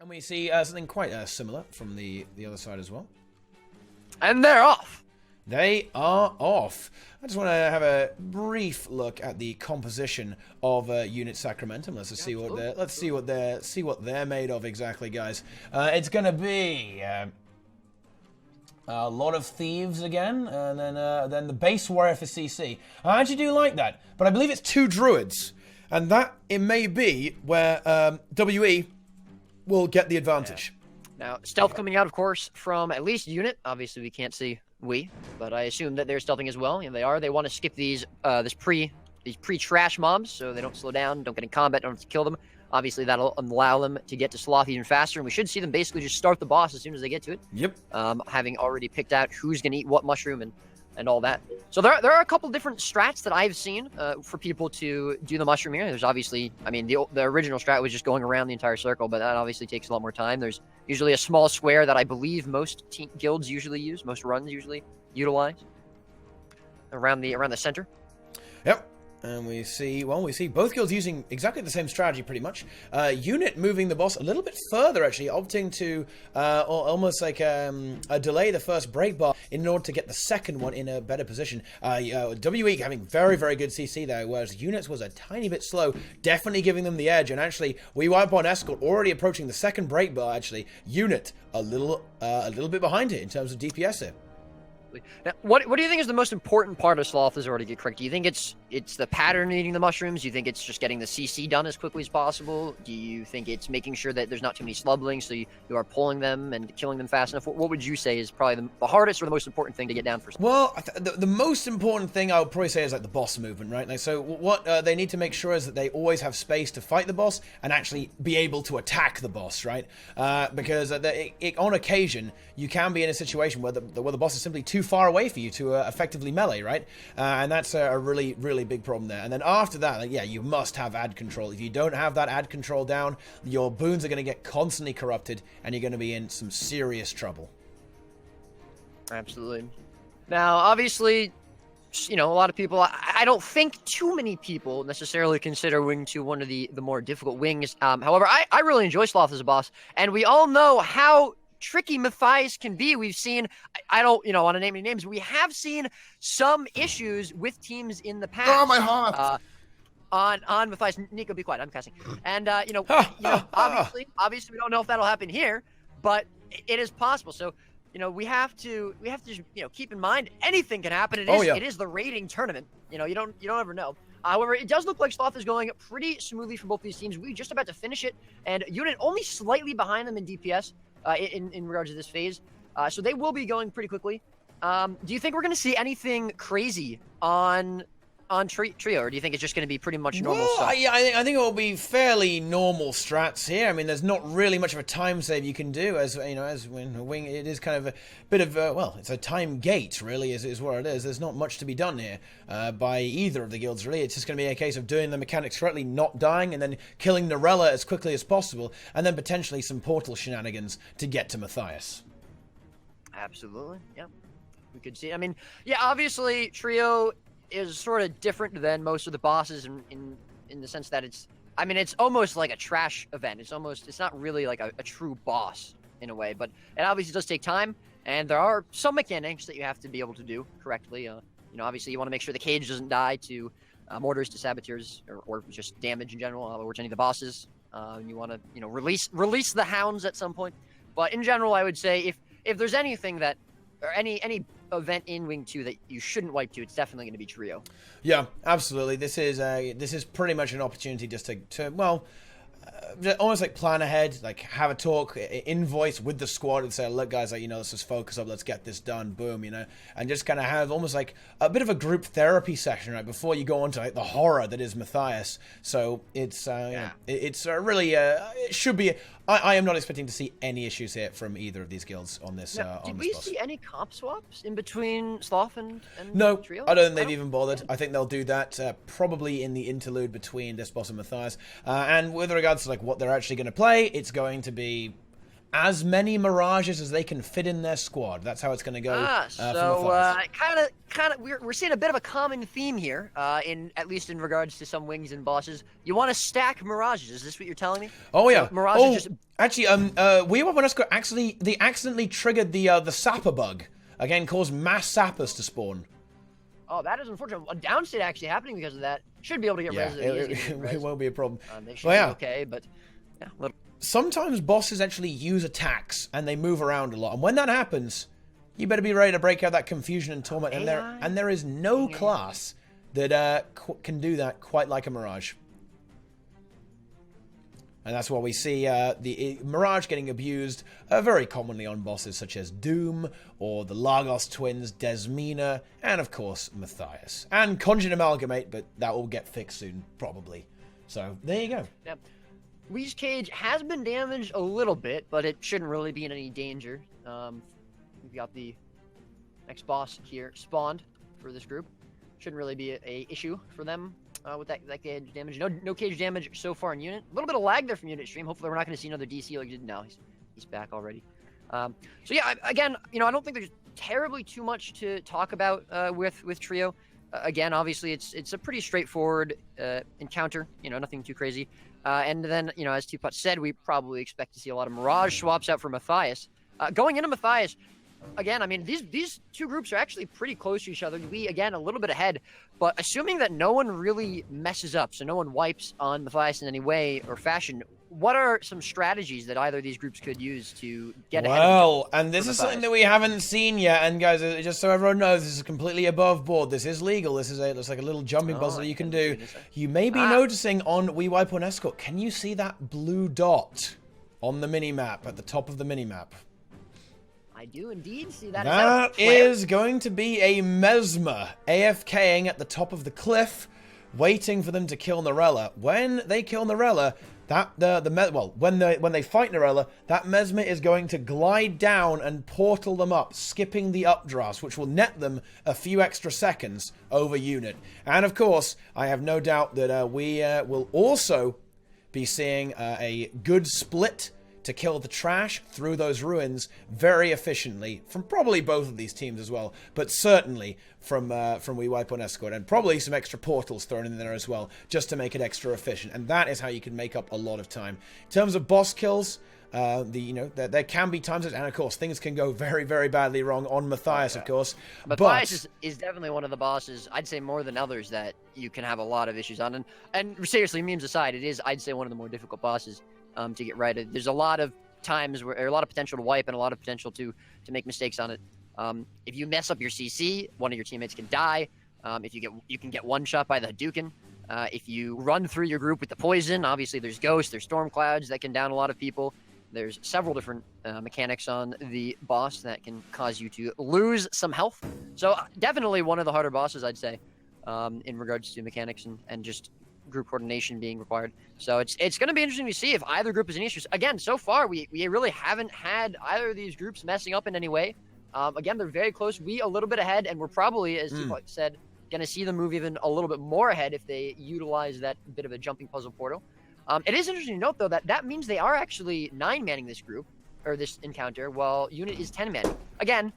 And we see something quite similar from the other side as well. And they're off. They are off. I just want to have a brief look at the composition of Unit Sacramentum. Let's just see what they're made of exactly, guys. It's going to be a lot of thieves again, and then the base warrior for CC. I actually do like that, but I believe it's 2 druids, and that it may be where WE will get the advantage. Yeah. Now, stealth coming out, of course, from at least Unit. Obviously, we can't see but I assume that they're stealthing as well. And they are. They want to skip these pre-trash mobs, so they don't slow down, don't get in combat, don't have to kill them. Obviously, that'll allow them to get to Sloth even faster, and we should see them basically just start the boss as soon as they get to it. Yep. Having already picked out who's going to eat what mushroom and all that. So there are a couple different strats that I've seen for people to do the mushroom here. There's obviously, I mean, the original strat was just going around the entire circle, but that obviously takes a lot more time. There's usually a small square that I believe most guilds usually use, most runs usually utilize around the center. Yep. And we see both guilds using exactly the same strategy, pretty much. Unit moving the boss a little bit further, actually, opting to almost like delay the first break bar in order to get the second one in a better position. WE having very, very good CC there, whereas Units was a tiny bit slow, definitely giving them the edge. And actually, we wipe on Escort already approaching the second break bar. Actually, Unit a little bit behind it in terms of DPS here. Now, what do you think is the most important part of Sloth is already get correct? Do you think it's the pattern eating the mushrooms? Do you think it's just getting the CC done as quickly as possible? Do you think it's making sure that there's not too many slublings, so you are pulling them and killing them fast enough? What would you say is probably the hardest or the most important thing to get down for? Well, the most important thing I would probably say is like the boss movement, right? Like, so what they need to make sure is that they always have space to fight the boss and actually be able to attack the boss, right? Because on occasion you can be in a situation where the boss is simply too far away for you to effectively melee, right? And that's a really, really big problem there. And then after that, like, yeah, you must have ad control. If you don't have that ad control down, your boons are going to get constantly corrupted, and you're going to be in some serious trouble. Absolutely. Now, obviously, you know, a lot of people, I don't think too many people necessarily consider Wing 2 one of the more difficult wings. However, I really enjoy Sloth as a boss, and we all know how tricky Matthias can be. We've seen, I don't, want to name any names, but we have seen some issues with teams in the past. Oh, my heart! On Matthias. Nico, be quiet, I'm casting. And, obviously we don't know if that'll happen here, but it is possible. So, we have to keep in mind anything can happen. It is the rating tournament. You don't ever know. However, it does look like Sloth is going pretty smoothly for both these teams. We're just about to finish it, and Unit only slightly behind them in DPS in regards to this phase. So they will be going pretty quickly. Do you think we're going to see anything crazy on Trio, or do you think it's just going to be pretty much normal stuff? I think it will be fairly normal strats here. I mean, there's not really much of a time save you can do, as when Wing, it is kind of a bit of it's a time gate, really, is what it is. There's not much to be done here by either of the guilds, really. It's just going to be a case of doing the mechanics correctly, not dying, and then killing Norella as quickly as possible, and then potentially some portal shenanigans to get to Matthias. Absolutely, yeah. We could see. I mean, yeah, obviously, Trio is sort of different than most of the bosses in the sense that it's almost like a trash event. It's not really like a true boss in a way, but it obviously does take time, and there are some mechanics that you have to be able to do correctly. Obviously you want to make sure the cage doesn't die to mortars, to saboteurs, or just damage in general, or to any of the bosses. You want to release the hounds at some point, but in general, I would say if there's anything that, or any event in Wing 2 that you shouldn't wipe to, it's definitely going to be Trio. Yeah, absolutely. This is pretty much an opportunity just to almost like plan ahead, like have a talk, invoice with the squad and say, look guys, let's just focus up, let's get this done, boom, and just kind of have almost like a bit of a group therapy session, right, before you go on to like the horror that is Matthias. So it's really it should be. I am not expecting to see any issues here from either of these guilds on this. Did we see any comp swaps in between Sloth and no, Trio? I don't think they've even bothered. I think they'll do that probably in the interlude between this boss and Matthias. And with regards to like what they're actually going to play, it's going to be as many Mirages as they can fit in their squad. That's how it's going to go. We're seeing a bit of a common theme here, at least in regards to some wings and bosses. You want to stack Mirages. Is this what you're telling me? Oh yeah. So Mirages actually, we they accidentally triggered the sapper bug. Again, caused mass sappers to spawn. Oh, that is unfortunate. A downstate actually happening because of that. Should be able to get res. It won't be a problem. They should be okay, but yeah. Sometimes bosses actually use attacks and they move around a lot, and when that happens, you better be ready to break out that confusion and torment. And there is no class that can do that quite like a Mirage. And that's why we see the Mirage getting abused very commonly on bosses such as Doom, or the Lagos twins, Desmina, and of course, Matthias. And Conjure Amalgamate, but that will get fixed soon, probably. So, there you go. Yep. Wee's Cage has been damaged a little bit, but it shouldn't really be in any danger. We've got the next boss here spawned for this group. Shouldn't really be a issue for them. With that cage damage. No cage damage so far in Unit. A little bit of lag there from Unit Stream. Hopefully we're not going to see another DC like we did now. He's back already. So yeah, again, I don't think there's terribly too much to talk about with Trio. Again, obviously it's a pretty straightforward encounter. Nothing too crazy. And then, as TeaPot said, we probably expect to see a lot of Mirage swaps out for Matthias. Going into Matthias, again, these two groups are actually pretty close to each other. We, again, a little bit ahead, but assuming that no one really messes up, so no one wipes on Matthias in any way or fashion, what are some strategies that either of these groups could use to get ahead? Well, and this is something that we haven't seen yet, and guys, just so everyone knows, this is completely above board. This is legal. This is looks like a little jumping puzzle you can do. You may be noticing on We Wipe on Escort, can you see that blue dot on the mini-map, at the top of the mini-map? I do indeed see that. That is going to be a Mesmer AFKing at the top of the cliff, waiting for them to kill Narella. When they kill Narella, when they fight Narella, that Mesmer is going to glide down and portal them up, skipping the updrafts, which will net them a few extra seconds over Unit. And of course, I have no doubt that we will also be seeing a good split to kill the trash through those ruins very efficiently from probably both of these teams as well, but certainly from We Wipe on Escort, and probably some extra portals thrown in there as well, just to make it extra efficient. And that is how you can make up a lot of time. In terms of boss kills, there can be times, and of course things can go very, very badly wrong on Matthias, of course. Matthias is definitely one of the bosses, I'd say more than others, that you can have a lot of issues on. And seriously, memes aside, it is, I'd say, one of the more difficult bosses to get right. There's a lot of times where, or a lot of potential to wipe and a lot of potential to make mistakes on it. If you mess up your CC, one of your teammates can die. If you can get one shot by the Hadouken. If you run through your group with the poison, obviously there's ghosts, there's storm clouds that can down a lot of people. There's several different mechanics on the boss that can cause you to lose some health. So definitely one of the harder bosses, I'd say, in regards to mechanics and just group coordination being required. So it's going to be interesting to see if either group is any issues. Again, so far we really haven't had either of these groups messing up in any way. Again, they're very close. We a little bit ahead, and we're probably, as TeaPot said, going to see them move even a little bit more ahead if they utilize that bit of a jumping puzzle portal. It is interesting to note, though, that means they are actually 9-manning this group, or this encounter, while Unit is 10-manning. Again,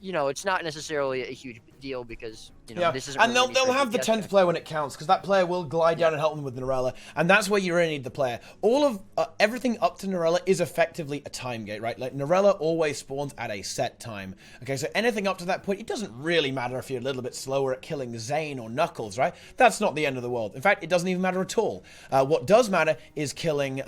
it's not necessarily a huge deal because, this is... And they'll have the 10th player when it counts, because that player will glide down and help them with Narella, and that's where you really need the player. All of everything up to Narella is effectively a time gate, right? Like, Narella always spawns at a set time. Okay, so anything up to that point, it doesn't really matter if you're a little bit slower at killing Zane or Knuckles, right? That's not the end of the world. In fact, it doesn't even matter at all. What does matter is killing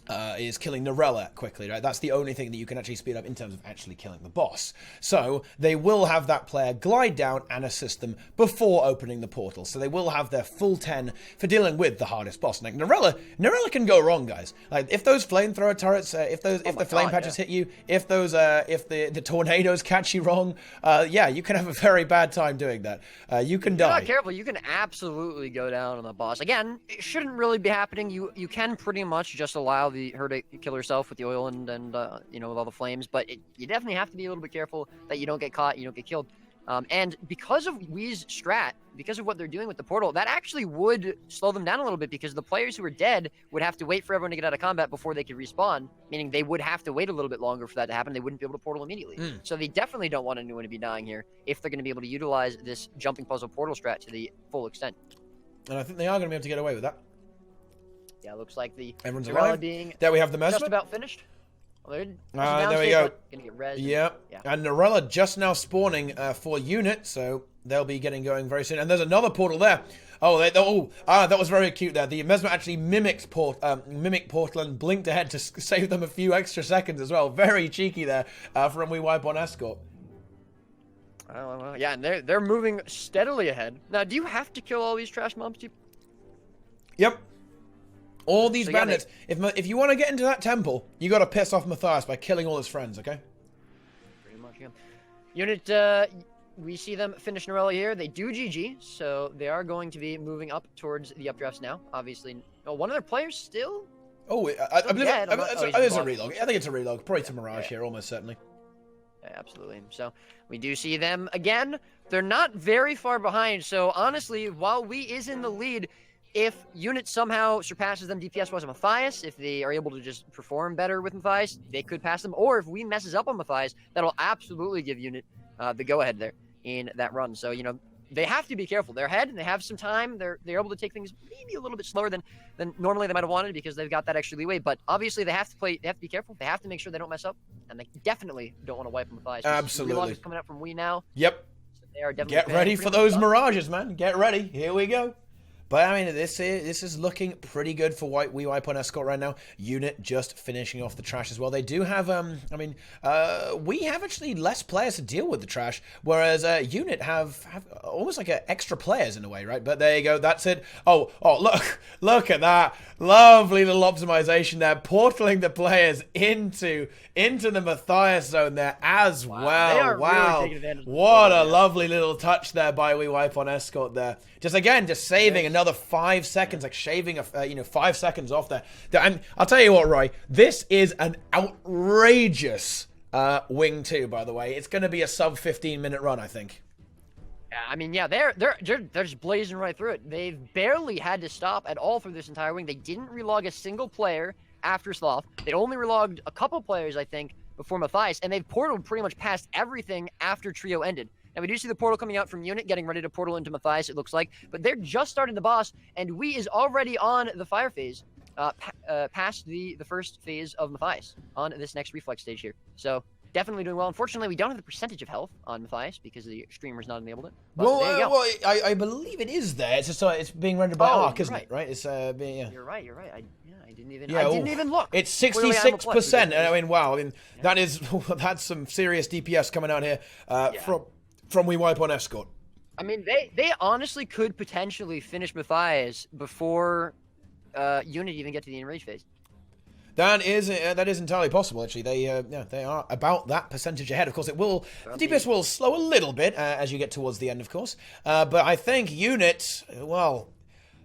Narella quickly, right? That's the only thing that you can actually speed up in terms of actually killing the boss. So they will have that player glide down and assist them before opening the portal. So they will have their full 10 for dealing with the hardest boss. Like Narella can go wrong, guys. Like if those flamethrower turrets, if the flame patches hit you, if the tornadoes catch you wrong, you can have a very bad time doing that. You can die. If you're not careful, you can absolutely go down on the boss. Again, it shouldn't really be happening. You can pretty much just allow her to kill herself with the oil and with all the flames, but you definitely have to be a little bit careful that you don't get caught, you don't get killed. And because of Wii's strat, because of what they're doing with the portal, that actually would slow them down a little bit, because the players who are dead would have to wait for everyone to get out of combat before they could respawn, meaning they would have to wait a little bit longer for that to happen. They wouldn't be able to portal immediately. So they definitely don't want anyone to be dying here if they're going to be able to utilize this jumping puzzle portal strat to the full extent. And I think they are going to be able to get away with that. Yeah, it looks like the Everyone's Arena alive. being There we have the Mesmer. just about finished. Well, there we go. Gonna get res. Yep. Yeah. And Norella just now spawning for Unit, so they'll be getting going very soon. And there's another portal there. That was very cute there. The Mesmer actually mimic portal and blinked ahead to save them a few extra seconds as well. Very cheeky there from We Wipe on Escort. Yeah, and they're moving steadily ahead. Now, do you have to kill all these trash mobs? Yep. All these bandits. If you want to get into that temple, you got to piss off Matthias by killing all his friends, okay? Pretty much, yeah. Unit, we see them finish Norella here. They do GG, so they are going to be moving up towards the updrafts now. Obviously, one of their players still. Oh, I believe it's a relog. I think it's a relog. Probably to Mirage here, almost certainly. Yeah, absolutely. So we do see them again. They're not very far behind. So honestly, while we is in the lead, if Unit somehow surpasses them DPS-wise on Matthias, if they are able to just perform better with Matthias, they could pass them. Or if we messes up on Matthias, that'll absolutely give Unit the go-ahead there in that run. So, they have to be careful. They're ahead, and they have some time. They're able to take things maybe a little bit slower than normally they might have wanted, because they've got that extra leeway. But obviously, they have to be careful. They have to make sure they don't mess up, and they definitely don't want to wipe Matthias. Absolutely. Relog is coming out from Wii now. Yep. So they are definitely get ready for those mirages, man. Get ready. Here we go. But I mean, this is looking pretty good for We Wipe on Escort right now. Unit just finishing off the trash as well. They do have, we have actually less players to deal with the trash, whereas Unit have almost like extra players in a way, right? But there you go. That's it. Oh, look at that lovely little optimization there, portaling the players into the Matthias zone there as well. Wow, really what a lovely little touch there by We Wipe on Escort there. Just saving another 5 seconds, like shaving 5 seconds off there. And I'll tell you what, Roy, this is an outrageous Wing 2, by the way. It's going to be a sub 15-minute run, I think. Yeah, I mean, yeah, they're just blazing right through it. They've barely had to stop at all through this entire wing. They didn't relog a single player after Sloth. They only relogged a couple players, I think, before Matthias, and they've portaled pretty much past everything after Trio ended. Now, we do see the portal coming out from Unit, getting ready to portal into Matthias, it looks like. But they're just starting the boss, and Wii is already on the fire phase, past the first phase of Matthias on this next reflex stage here. So, definitely doing well. Unfortunately, we don't have the percentage of health on Matthias because the streamer's not enabled it. But there you go. I believe it is there. It's just it's being rendered by Arc, isn't it? Right? It's yeah. You're right. I didn't even look. It's 66%. I mean, wow. I mean, that's some serious DPS coming out here from We Wipe on Escort. I mean, they honestly could potentially finish Matthias before Unit even get to the enrage phase. That is entirely possible. Actually, they are about that percentage ahead. Of course, the DPS will slow a little bit as you get towards the end, of course. But I think Unit, well,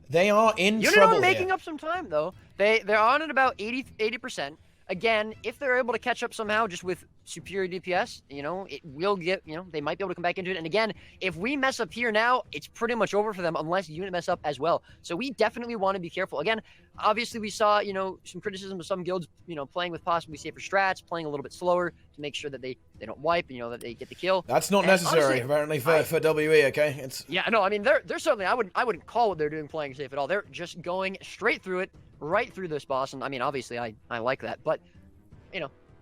they are in trouble. Unit are making up some time though. They're on at about 80%. Again, if they're able to catch up somehow just with superior DPS, it will get, they might be able to come back into it. And again, if we mess up here now, it's pretty much over for them unless Unit mess up as well. So we definitely want to be careful. Again, obviously we saw, some criticism of some guilds, playing with possibly safer strats, playing a little bit slower to make sure that they don't wipe, that they get the kill. That's not necessary, honestly, apparently, for WE, okay? Yeah, no, I mean, they're certainly, I wouldn't call what they're doing playing safe at all. They're just going straight through it, right through this boss. And I mean, obviously I like that, but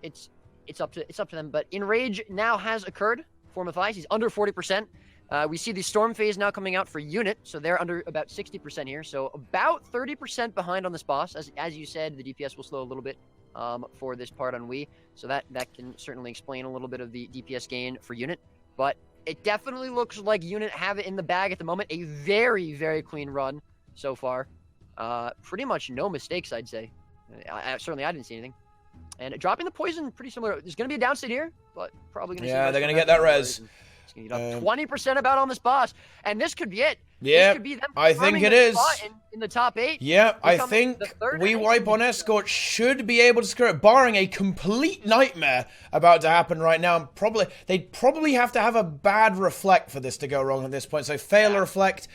it's up to them. But Enrage now has occurred for Matthias. He's under 40%. We see the Storm phase now coming out for Unit, so they're under about 60% here. So about 30% behind on this boss. As you said, the DPS will slow a little bit for this part on Wii. So that can certainly explain a little bit of the DPS gain for Unit. But it definitely looks like Unit have it in the bag at the moment. A very, very clean run so far. Pretty much no mistakes, I'd say. Certainly I didn't see anything. And dropping the poison, pretty similar. There's going to be a downside here, but probably going to they're going to get that res. It's going to get up 20% about on this boss. And this could be it. Yeah, this could be them I think confirming it their is. spot in the top 8. Yeah, I becoming think the third We NA Wipe on team. Escort should be able to screw it, barring a complete nightmare about to happen right now. And they'd probably have to have a bad reflect for this to go wrong at this point. So fail a reflect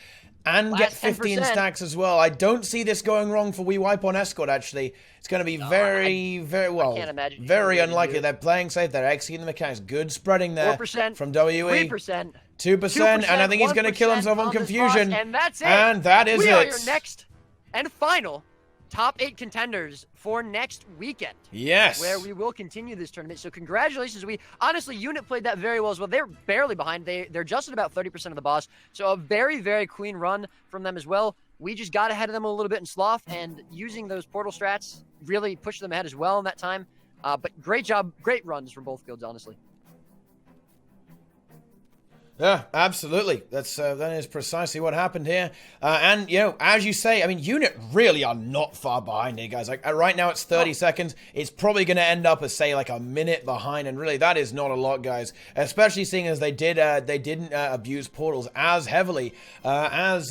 and get Last 15 10%. stacks as well. I don't see this going wrong for We Wipe on Escort, actually. It's going to be very can't imagine very you should unlikely. do it. They're playing safe. They're executing the mechanics. Good spreading there 4%, from WE. 3%. 2%, and I think he's going to kill 1% himself on this boss, confusion. and that's it. And that is we are it. your next and final top 8 contenders for next weekend. Yes. Where we will continue this tournament. So congratulations. Honestly, Unit played that very well as well. They're barely behind. They're just at about 30% of the boss. So a very, very clean run from them as well. We just got ahead of them a little bit in Sloth, and using those portal strats really pushed them ahead as well in that time. But great job, great runs from both guilds, honestly. Yeah, absolutely. That is precisely what happened here. And, you know, as you say, I mean, Unit really are not far behind here, guys. Like, right now it's 30 seconds. It's probably going to end up as, say, like a minute behind. And really, that is not a lot, guys. Especially seeing as they didn't abuse portals as heavily as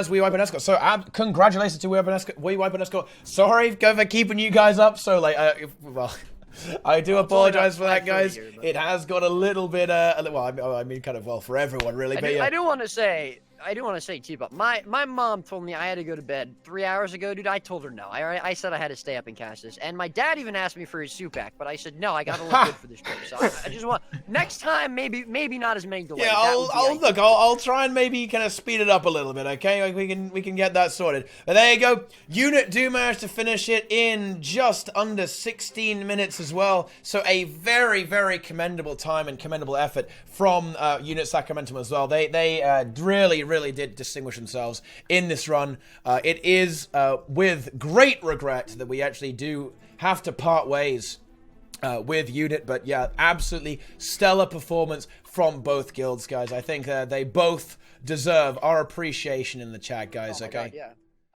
We Wipe on Escort. So, congratulations to We Wipe on Escort. Sorry for keeping you guys up so late. Well... I do apologize for that, guys. It has got a little bit, well, I mean, kind of, well, for everyone, really. I do want to say, Teapot, my mom told me I had to go to bed 3 hours ago, dude. I told her no. I said I had to stay up and cast this. And my dad even asked me for his suit back, but I said, no, I got to look good for this trip. So I just want, next time, maybe not as many delays. Yeah, I'll try and maybe kind of speed it up a little bit, okay? Like we can get that sorted. But there you go. Unit do manage to finish it in just under 16 minutes as well. So a very, very commendable time and commendable effort from Unit Sacramentum as well. They really did distinguish themselves in this run. It is with great regret that we actually do have to part ways with Unit, but yeah, absolutely stellar performance from both guilds, guys. I think they both deserve our appreciation in the chat, guys. Oh my okay. God, yeah.